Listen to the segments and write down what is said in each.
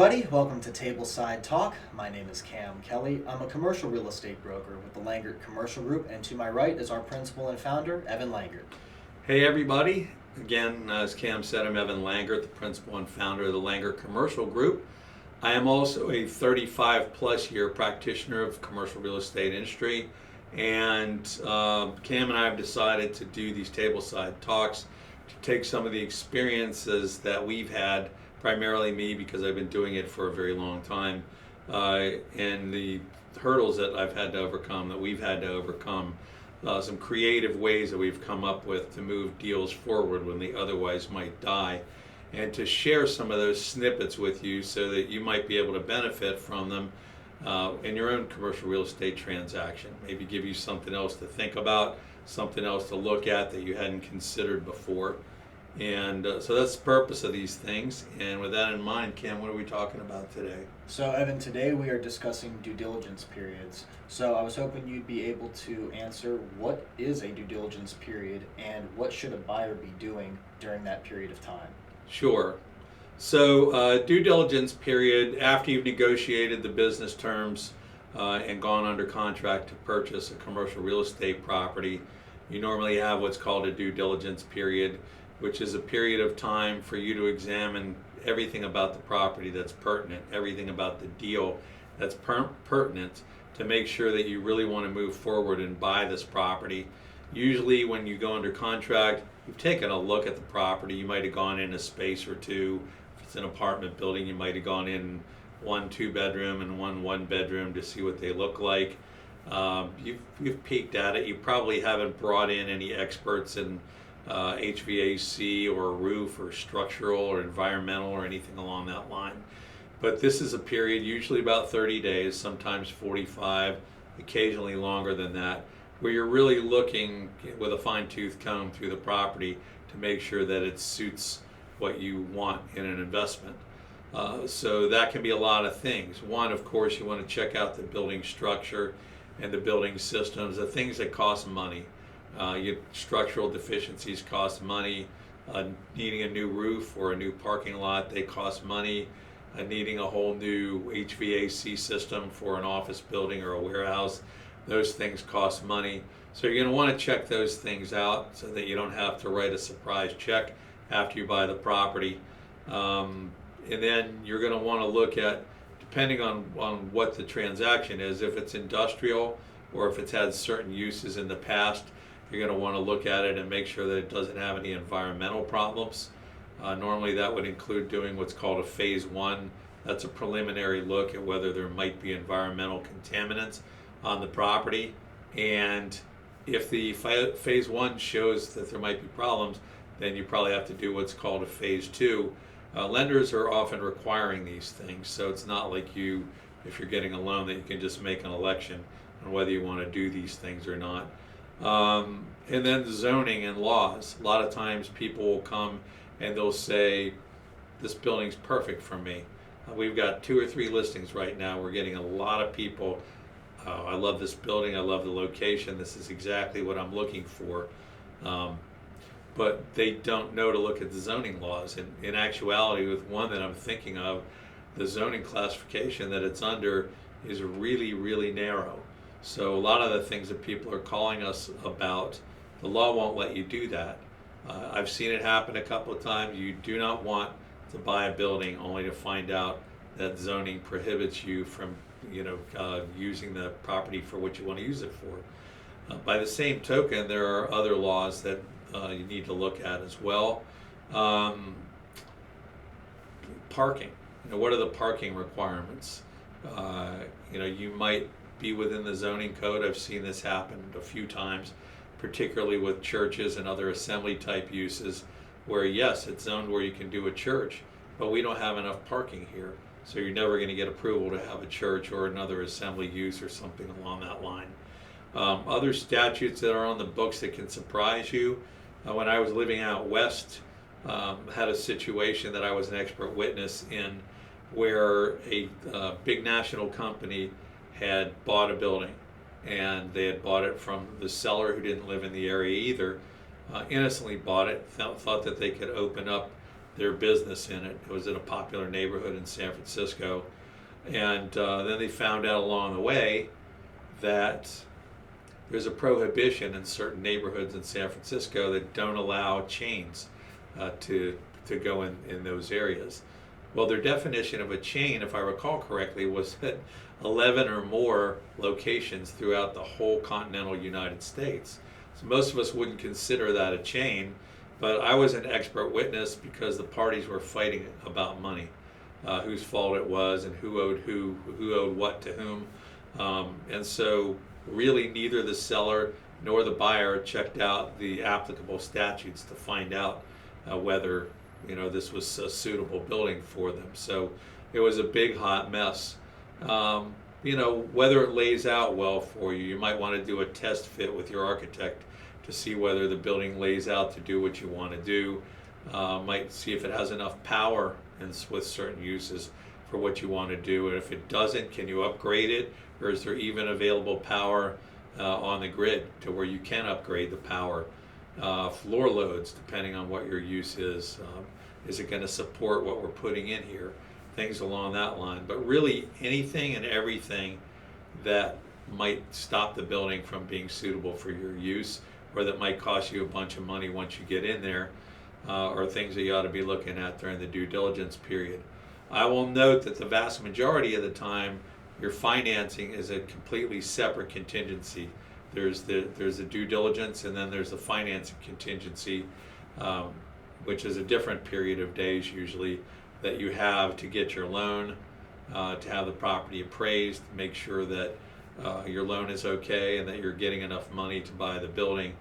everybody. Welcome to Tableside Talk. My name is Cam Kelly. I'm a commercial real estate broker with the Langert Commercial Group, and to my right is our principal and founder, Evan Langert. Hey everybody. Again, as Cam said, I'm Evan Langert, the principal and founder of the Langert Commercial Group. I am also a 35 plus year practitioner of commercial real estate industry, and Cam and I have decided to do these tableside talks to take some of the experiences that we've had, primarily me because I've been doing it for a very long time, and the hurdles that I've had to overcome, that we've had to overcome, some creative ways that we've come up with to move deals forward when they otherwise might die, and to share some of those snippets with you so that you might be able to benefit from them in your own commercial real estate transaction. Maybe give you something else to think about, something else to look at that you hadn't considered before. And so that's the purpose of these things. And with that in mind, Cam, what are we talking about today? So, Evan, today we are discussing due diligence periods. So I was hoping you'd be able to answer what is a due diligence period and what should a buyer be doing during that period of time? Sure. So due diligence period, after you've negotiated the business terms and gone under contract to purchase a commercial real estate property, you normally have what's called a due diligence period, which is a period of time for you to examine everything about the property that's pertinent, everything about the deal that's pertinent, to make sure that you really want to move forward and buy this property. Usually when you go under contract, you've taken a look at the property. You might have gone in a space or two. If it's an apartment building, you might have gone in one 2-bedroom and one 1-bedroom to see what they look like. You've peeked at it. You probably haven't brought in any experts in HVAC or roof or structural or environmental or anything along that line. But this is a period, usually about 30 days, sometimes 45, occasionally longer than that, where you're really looking with a fine-tooth comb through the property to make sure that it suits what you want in an investment. So that can be a lot of things. One, of course, you want to check out the building structure and the building systems, the things that cost money. Your structural deficiencies cost money. Needing a new roof or a new parking lot, they cost money. Needing a whole new HVAC system for an office building or a warehouse, those things cost money. So you're going to want to check those things out so that you don't have to write a surprise check after you buy the property. And then you're going to want to look at, depending on what the transaction is, if it's industrial or if it's had certain uses in the past, you're going to want to look at it and make sure that it doesn't have any environmental problems. Normally that would include doing what's called a phase one. That's a preliminary look at whether there might be environmental contaminants on the property. And if the phase one shows that there might be problems, then you probably have to do what's called a phase two. Lenders are often requiring these things, so it's not like you, if you're getting a loan, that you can just make an election on whether you want to do these things or not. And then the zoning and laws. A lot of times people will come and they'll say, this building's perfect for me. We've got 2 or 3 listings right now. We're getting a lot of people. I love this building. I love the location. This is exactly what I'm looking for. But they don't know to look at the zoning laws. And in actuality, with one that I'm thinking of, the zoning classification that it's under is really, really narrow. So a lot of the things that people are calling us about, the law won't let you do that. I've seen it happen a couple of times. You do not want to buy a building only to find out that zoning prohibits you from, using the property for what you want to use it for. By the same token, there are other laws that you need to look at as well. Parking. What are the parking requirements? You might be within the zoning code. I've seen this happen a few times, particularly with churches and other assembly type uses, where yes, it's zoned where you can do a church, but we don't have enough parking here. So you're never going to get approval to have a church or another assembly use or something along that line. Other statutes that are on the books that can surprise you. When I was living out west, had a situation that I was an expert witness in, where a big national company had bought a building, and they had bought it from the seller who didn't live in the area either, innocently bought it, thought that they could open up their business in it. It was in a popular neighborhood in San Francisco. And then they found out along the way that there's a prohibition in certain neighborhoods in San Francisco that don't allow chains to go in those areas. Well, their definition of a chain, if I recall correctly, was that 11 or more locations throughout the whole continental United States. So most of us wouldn't consider that a chain, but I was an expert witness because the parties were fighting about money, whose fault it was and who owed what to whom. And so really neither the seller nor the buyer checked out the applicable statutes to find out whether this was a suitable building for them. So it was a big hot mess. Whether it lays out well for you, you might want to do a test fit with your architect to see whether the building lays out to do what you want to do. Might see if it has enough power with certain uses for what you want to do, and if it doesn't, can you upgrade it, or is there even available power on the grid to where you can upgrade the power? Floor loads, depending on what your use is it going to support what we're putting in here? Things along that line. But really anything and everything that might stop the building from being suitable for your use, or that might cost you a bunch of money once you get in there, are things that you ought to be looking at during the due diligence period. I will note that the vast majority of the time, your financing is a completely separate contingency. There's the due diligence, and then there's the financing contingency, which is a different period of days usually that you have to get your loan, to have the property appraised, make sure that your loan is okay and that you're getting enough money to buy the building.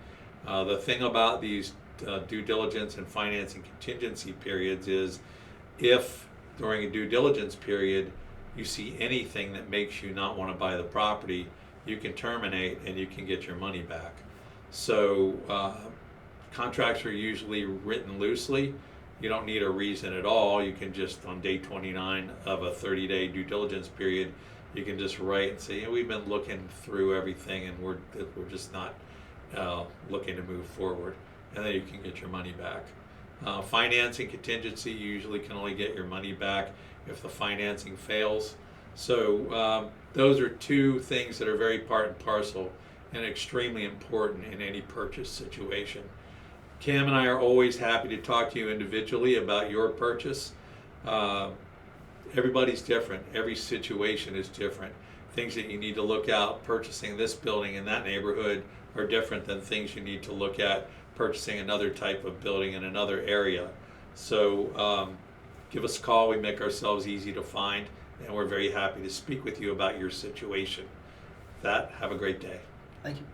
The thing about these due diligence and financing contingency periods is if during a due diligence period you see anything that makes you not want to buy the property, you can terminate and you can get your money back. So contracts are usually written loosely. You don't need a reason at all. You can just, on day 29 of a 30-day due diligence period, you can just write and say, we've been looking through everything and we're just not looking to move forward, and then you can get your money back. Financing contingency, you usually can only get your money back if the financing fails. So those are two things that are very part and parcel and extremely important in any purchase situation. Cam and I are always happy to talk to you individually about your purchase. Everybody's different. Every situation is different. Things that you need to look out purchasing this building in that neighborhood are different than things you need to look at purchasing another type of building in another area. So give us a call. We make ourselves easy to find, and we're very happy to speak with you about your situation. With that, have a great day. Thank you.